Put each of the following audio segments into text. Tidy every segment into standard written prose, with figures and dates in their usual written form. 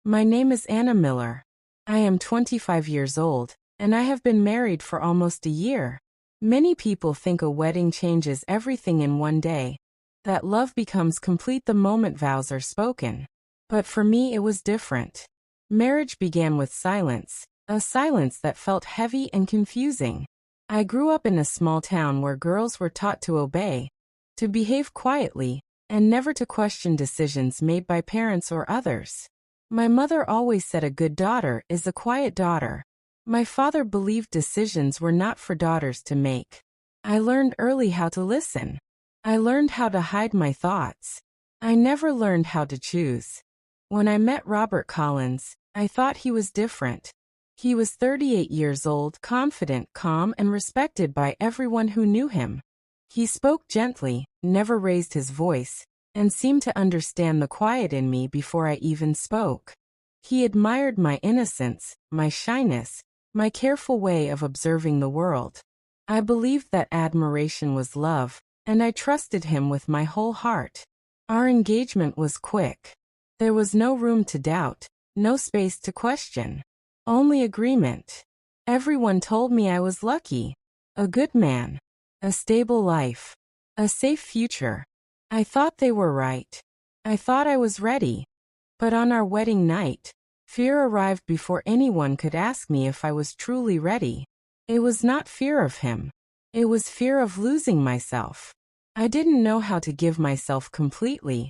My name is Anna Miller. I am 25 years old, and I have been married for almost a year. Many people think a wedding changes everything in one day, that love becomes complete the moment vows are spoken. But for me it was different. Marriage began with silence, a silence that felt heavy and confusing. I grew up in a small town where girls were taught to obey, to behave quietly, and never to question decisions made by parents or others. My mother always said a good daughter is a quiet daughter. My father believed decisions were not for daughters to make. I learned early how to listen. I learned how to hide my thoughts. I never learned how to choose. When I met Robert Collins, I thought he was different. He was 38 years old, confident, calm, and respected by everyone who knew him. He spoke gently, never raised his voice, and seemed to understand the quiet in me before I even spoke. He admired my innocence, my shyness, my careful way of observing the world. I believed that admiration was love, and I trusted him with my whole heart. Our engagement was quick. There was no room to doubt, no space to question. Only agreement. Everyone told me I was lucky. A good man. A stable life. A safe future. I thought they were right. I thought I was ready. But on our wedding night, fear arrived before anyone could ask me if I was truly ready. It was not fear of him. It was fear of losing myself. I didn't know how to give myself completely,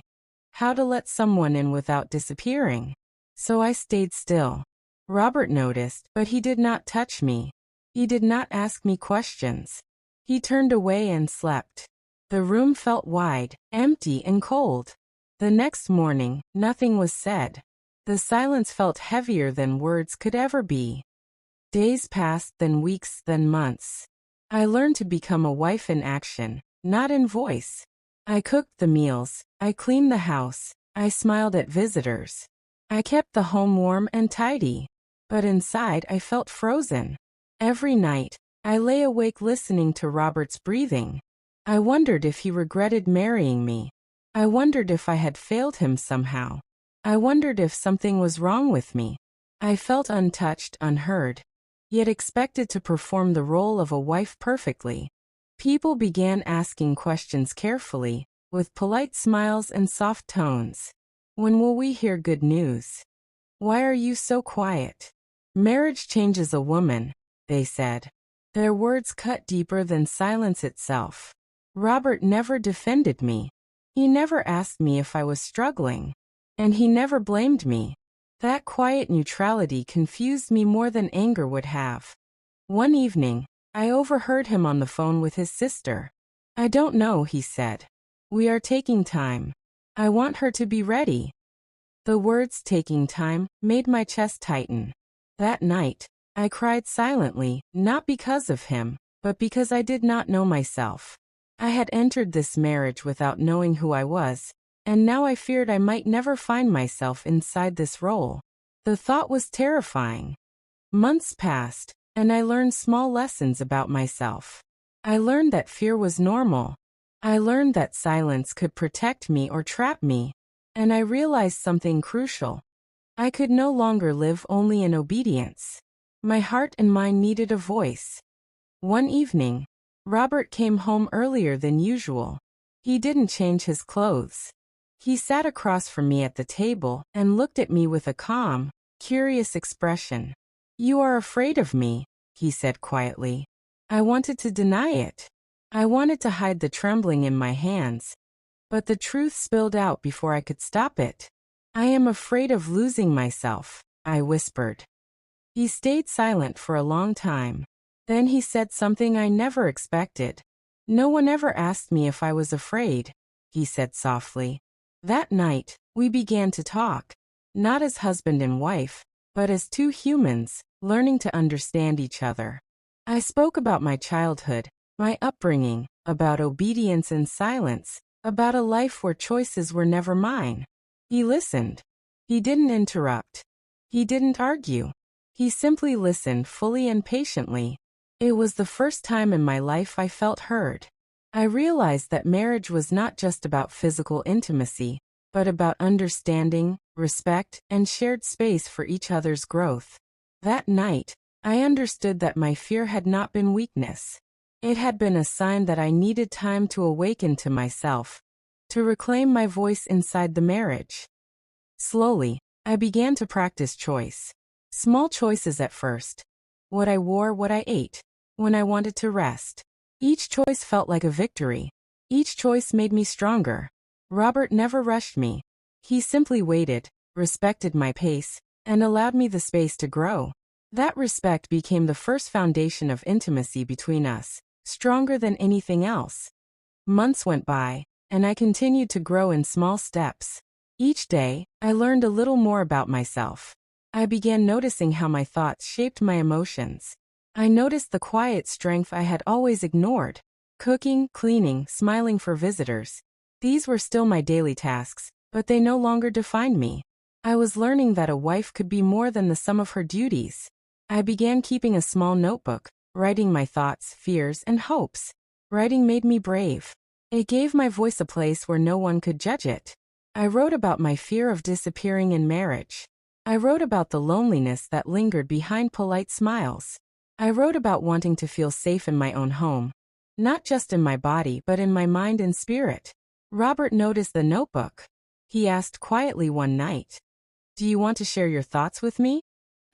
how to let someone in without disappearing. So I stayed still. Robert noticed, but he did not touch me. He did not ask me questions. He turned away and slept. The room felt wide, empty, and cold. The next morning, nothing was said. The silence felt heavier than words could ever be. Days passed, then weeks, then months. I learned to become a wife in action, not in voice. I cooked the meals, I cleaned the house, I smiled at visitors. I kept the home warm and tidy. But inside I felt frozen. Every night, I lay awake listening to Robert's breathing. I wondered if he regretted marrying me. I wondered if I had failed him somehow. I wondered if something was wrong with me. I felt untouched, unheard, yet expected to perform the role of a wife perfectly. People began asking questions carefully, with polite smiles and soft tones. When will we hear good news? Why are you so quiet? Marriage changes a woman, they said. Their words cut deeper than silence itself. Robert never defended me. He never asked me if I was struggling. And he never blamed me. That quiet neutrality confused me more than anger would have. One evening, I overheard him on the phone with his sister. I don't know, he said. We are taking time. I want her to be ready. The words taking time made my chest tighten. That night, I cried silently, not because of him, but because I did not know myself. I had entered this marriage without knowing who I was, and now I feared I might never find myself inside this role. The thought was terrifying. Months passed, and I learned small lessons about myself. I learned that fear was normal. I learned that silence could protect me or trap me. And I realized something crucial. I could no longer live only in obedience. My heart and mind needed a voice. One evening, Robert came home earlier than usual. He didn't change his clothes. He sat across from me at the table and looked at me with a calm, curious expression. You are afraid of me, he said quietly. I wanted to deny it. I wanted to hide the trembling in my hands. But the truth spilled out before I could stop it. I am afraid of losing myself, I whispered. He stayed silent for a long time. Then he said something I never expected. No one ever asked me if I was afraid, he said softly. That night, we began to talk, not as husband and wife, but as two humans, learning to understand each other. I spoke about my childhood, my upbringing, about obedience and silence, about a life where choices were never mine. He listened. He didn't interrupt. He didn't argue. He simply listened fully and patiently. It was the first time in my life I felt heard. I realized that marriage was not just about physical intimacy, but about understanding, respect, and shared space for each other's growth. That night, I understood that my fear had not been weakness. It had been a sign that I needed time to awaken to myself, to reclaim my voice inside the marriage. Slowly, I began to practice choice. Small choices at first. What I wore, what I ate, when I wanted to rest. Each choice felt like a victory. Each choice made me stronger. Robert never rushed me. He simply waited, respected my pace, and allowed me the space to grow. That respect became the first foundation of intimacy between us, stronger than anything else. Months went by, and I continued to grow in small steps. Each day, I learned a little more about myself. I began noticing how my thoughts shaped my emotions. I noticed the quiet strength I had always ignored. Cooking, cleaning, smiling for visitors. These were still my daily tasks, but they no longer defined me. I was learning that a wife could be more than the sum of her duties. I began keeping a small notebook, writing my thoughts, fears, and hopes. Writing made me brave. It gave my voice a place where no one could judge it. I wrote about my fear of disappearing in marriage. I wrote about the loneliness that lingered behind polite smiles. I wrote about wanting to feel safe in my own home. Not just in my body but in my mind and spirit. Robert noticed the notebook. He asked quietly one night, "Do you want to share your thoughts with me?"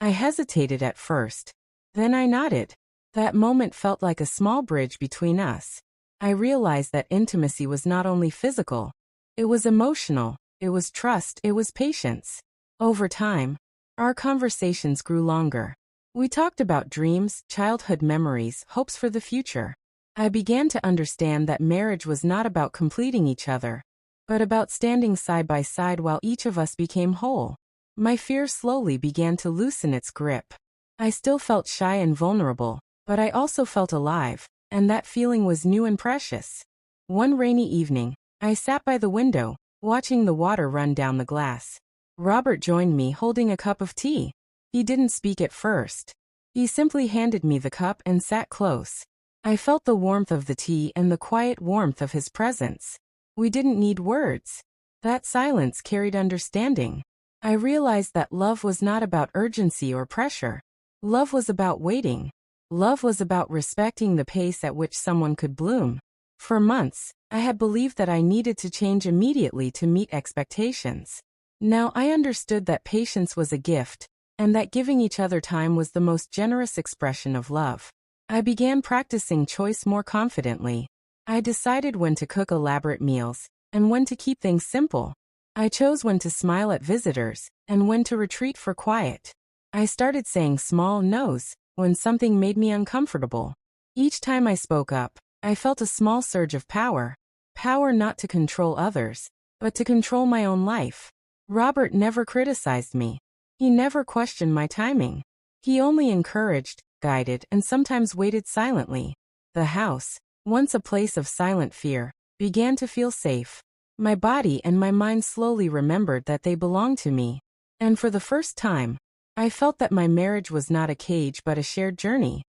I hesitated at first. Then I nodded. That moment felt like a small bridge between us. I realized that intimacy was not only physical. It was emotional, it was trust, it was patience. Over time, our conversations grew longer. We talked about dreams, childhood memories, hopes for the future. I began to understand that marriage was not about completing each other, but about standing side by side while each of us became whole. My fear slowly began to loosen its grip. I still felt shy and vulnerable, but I also felt alive, and that feeling was new and precious. One rainy evening, I sat by the window, watching the water run down the glass. Robert joined me holding a cup of tea. He didn't speak at first. He simply handed me the cup and sat close. I felt the warmth of the tea and the quiet warmth of his presence. We didn't need words. That silence carried understanding. I realized that love was not about urgency or pressure. Love was about waiting. Love was about respecting the pace at which someone could bloom. For months, I had believed that I needed to change immediately to meet expectations. Now I understood that patience was a gift, and that giving each other time was the most generous expression of love. I began practicing choice more confidently. I decided when to cook elaborate meals, and when to keep things simple. I chose when to smile at visitors, and when to retreat for quiet. I started saying small no's when something made me uncomfortable. Each time I spoke up, I felt a small surge of power. Power not to control others, but to control my own life. Robert never criticized me. He never questioned my timing. He only encouraged, guided, and sometimes waited silently. The house, once a place of silent fear, began to feel safe. My body and my mind slowly remembered that they belonged to me. And for the first time, I felt that my marriage was not a cage but a shared journey.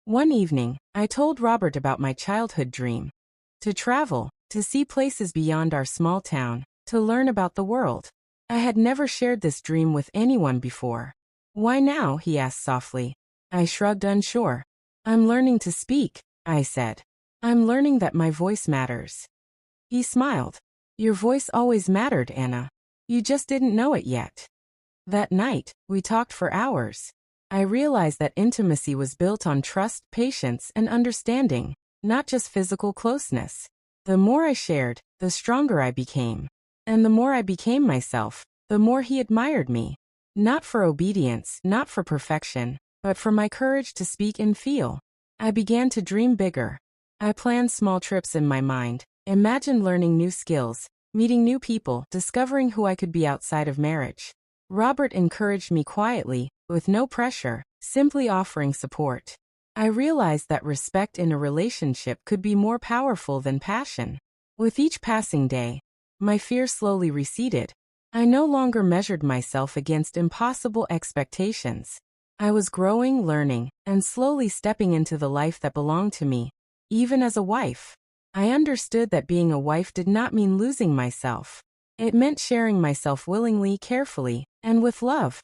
One evening, I told Robert about my childhood dream. To travel, to see places beyond our small town, to learn about the world. I had never shared this dream with anyone before. "Why now?" he asked softly. I shrugged, unsure. "I'm learning to speak," I said. "I'm learning that my voice matters." He smiled. "Your voice always mattered, Anna. You just didn't know it yet." That night, we talked for hours. I realized that intimacy was built on trust, patience, and understanding, not just physical closeness. The more I shared, the stronger I became. And the more I became myself, the more he admired me. Not for obedience, not for perfection, but for my courage to speak and feel. I began to dream bigger. I planned small trips in my mind, imagined learning new skills, meeting new people, discovering who I could be outside of marriage. Robert encouraged me quietly, with no pressure, simply offering support. I realized that respect in a relationship could be more powerful than passion. With each passing day, my fear slowly receded. I no longer measured myself against impossible expectations. I was growing, learning, and slowly stepping into the life that belonged to me. Even as a wife, I understood that being a wife did not mean losing myself. It meant sharing myself willingly, carefully, and with love.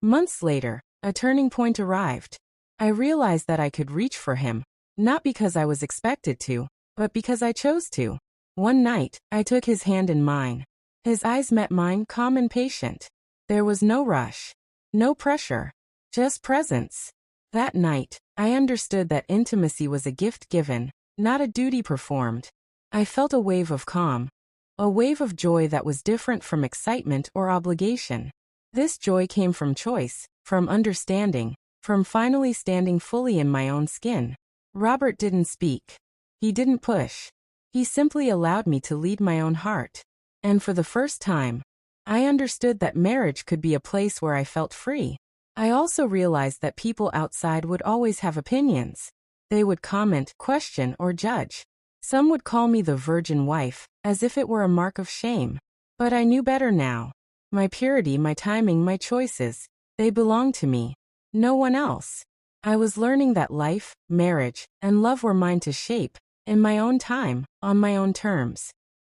Months later, a turning point arrived. I realized that I could reach for him, not because I was expected to, but because I chose to. One night, I took his hand in mine. His eyes met mine, calm and patient. There was no rush, no pressure, just presence. That night, I understood that intimacy was a gift given, not a duty performed. I felt a wave of calm, a wave of joy that was different from excitement or obligation. This joy came from choice, from understanding, from finally standing fully in my own skin. Robert didn't speak. He didn't push. He simply allowed me to lead my own heart. And for the first time, I understood that marriage could be a place where I felt free. I also realized that people outside would always have opinions. They would comment, question, or judge. Some would call me the virgin wife, as if it were a mark of shame. But I knew better now. My purity, my timing, my choices, they belonged to me. No one else. I was learning that life, marriage, and love were mine to shape, in my own time, on my own terms.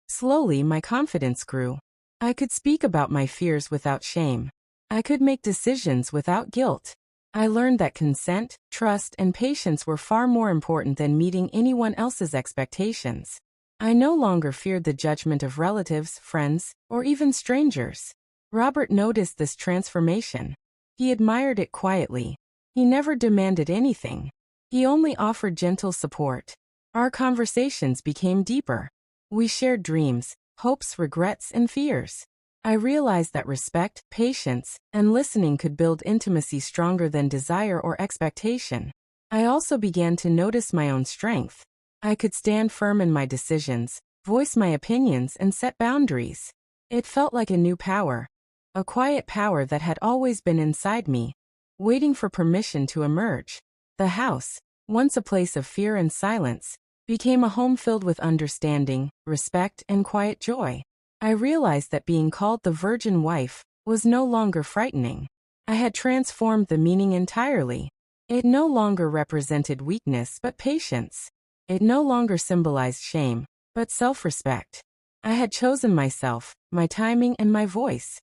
Slowly, my confidence grew. I could speak about my fears without shame. I could make decisions without guilt. I learned that consent, trust, and patience were far more important than meeting anyone else's expectations. I no longer feared the judgment of relatives, friends, or even strangers. Robert noticed this transformation. He admired it quietly. He never demanded anything. He only offered gentle support. Our conversations became deeper. We shared dreams, hopes, regrets, and fears. I realized that respect, patience, and listening could build intimacy stronger than desire or expectation. I also began to notice my own strength. I could stand firm in my decisions, voice my opinions, and set boundaries. It felt like a new power, a quiet power that had always been inside me, waiting for permission to emerge. The house, once a place of fear and silence, became a home filled with understanding, respect, and quiet joy. I realized that being called the virgin wife was no longer frightening. I had transformed the meaning entirely. It no longer represented weakness but patience. It no longer symbolized shame, but self-respect. I had chosen myself, my timing, and my voice.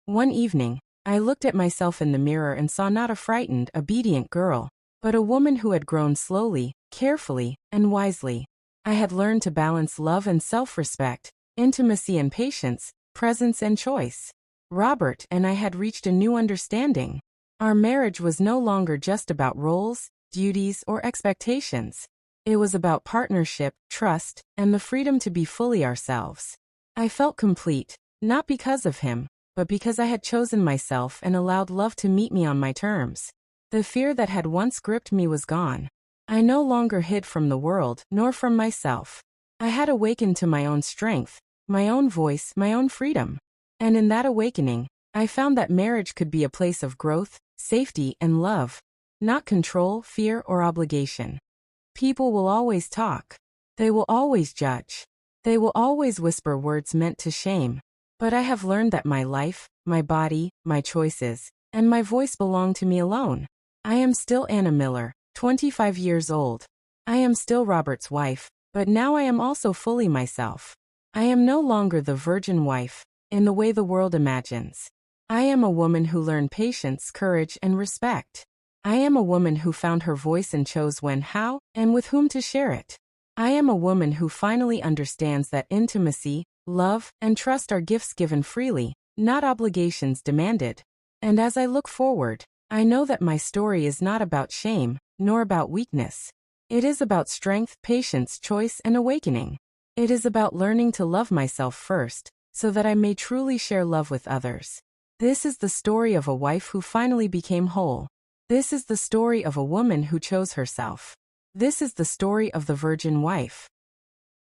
One evening, I looked at myself in the mirror and saw not a frightened, obedient girl, but a woman who had grown slowly, carefully, and wisely. I had learned to balance love and self-respect, intimacy and patience, presence and choice. Robert and I had reached a new understanding. Our marriage was no longer just about roles, duties, or expectations. It was about partnership, trust, and the freedom to be fully ourselves. I felt complete, not because of him, but because I had chosen myself and allowed love to meet me on my terms. The fear that had once gripped me was gone. I no longer hid from the world, nor from myself. I had awakened to my own strength, my own voice, my own freedom. And in that awakening, I found that marriage could be a place of growth, safety, and love, not control, fear, or obligation. People will always talk. They will always judge. They will always whisper words meant to shame. But I have learned that my life, my body, my choices, and my voice belong to me alone. I am still Anna Miller, 25 years old. I am still Robert's wife, but now I am also fully myself. I am no longer the virgin wife, in the way the world imagines. I am a woman who learned patience, courage, and respect. I am a woman who found her voice and chose when, how, and with whom to share it. I am a woman who finally understands that intimacy, love, and trust are gifts given freely, not obligations demanded. And as I look forward, I know that my story is not about shame, nor about weakness. It is about strength, patience, choice, and awakening. It is about learning to love myself first, so that I may truly share love with others. This is the story of a wife who finally became whole. This is the story of a woman who chose herself. This is the story of the virgin wife.